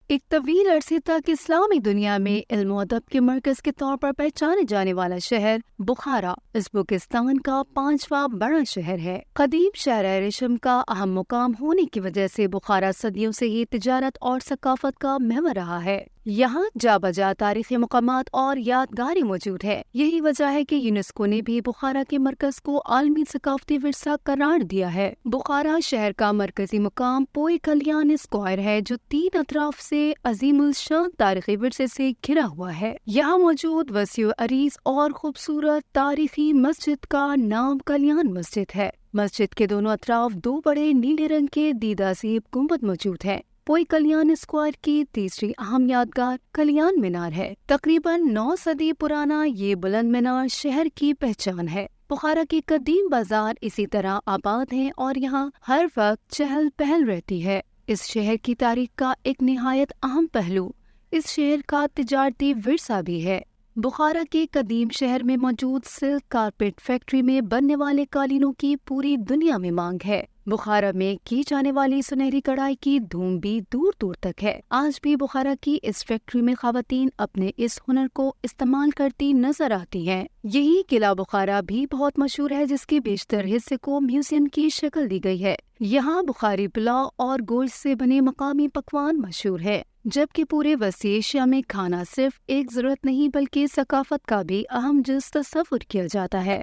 ایک طویل عرصے تک اسلامی دنیا میں علم و ادب کے مرکز کے طور پر پہچانے جانے والا شہر بخارا ازبکستان کا 5واں بڑا شہر ہے۔ قدیم شہر ریشم کا اہم مقام ہونے کی وجہ سے بخارا صدیوں سے ہی تجارت اور ثقافت کا محور رہا ہے۔ یہاں جا بجا تاریخی مقامات اور یادگاریں موجود ہے۔ یہی وجہ ہے کہ یونیسکو نے بھی بخارا کے مرکز کو عالمی ثقافتی ورثہ قرار دیا ہے۔ بخارا شہر کا مرکزی مقام پوئی کلیان اسکوائر ہے، جو 3 اطراف سے عظیم الشان تاریخی ورثے سے گھرا ہوا ہے۔ یہاں موجود وسیع و عریض اور خوبصورت تاریخی مسجد کا نام کلیان مسجد ہے۔ مسجد کے دونوں اطراف 2 بڑے نیلے رنگ کے دیدہ زیب گنبد موجود ہیں۔ پوئی کلیان اسکوائر کی تیسری اہم یادگار کلیان مینار ہے۔ تقریباً 9 صدی پرانا یہ بلند مینار شہر کی پہچان ہے۔ بخارا کے قدیم بازار اسی طرح آباد ہیں اور یہاں ہر وقت چہل پہل رہتی ہے۔ اس شہر کی تاریخ کا ایک نہایت اہم پہلو اس شہر کا تجارتی ورثہ بھی ہے۔ بخارا کے قدیم شہر میں موجود سلک کارپیٹ فیکٹری میں بننے والے قالینوں کی پوری دنیا میں مانگ ہے۔ بخارا میں کی جانے والی سنہری کڑھائی کی دھوم بھی دور دور تک ہے۔ آج بھی بخارا کی اس فیکٹری میں خواتین اپنے اس ہنر کو استعمال کرتی نظر آتی ہیں۔ یہی قلعہ بخارا بھی بہت مشہور ہے، جس کے بیشتر حصے کو میوزیم کی شکل دی گئی ہے۔ یہاں بخاری پلاؤ اور گوشت سے بنے مقامی پکوان مشہور ہے، جبکہ پورے وسیع ایشیا میں کھانا صرف ایک ضرورت نہیں بلکہ ثقافت کا بھی اہم جز تصور کیا جاتا ہے۔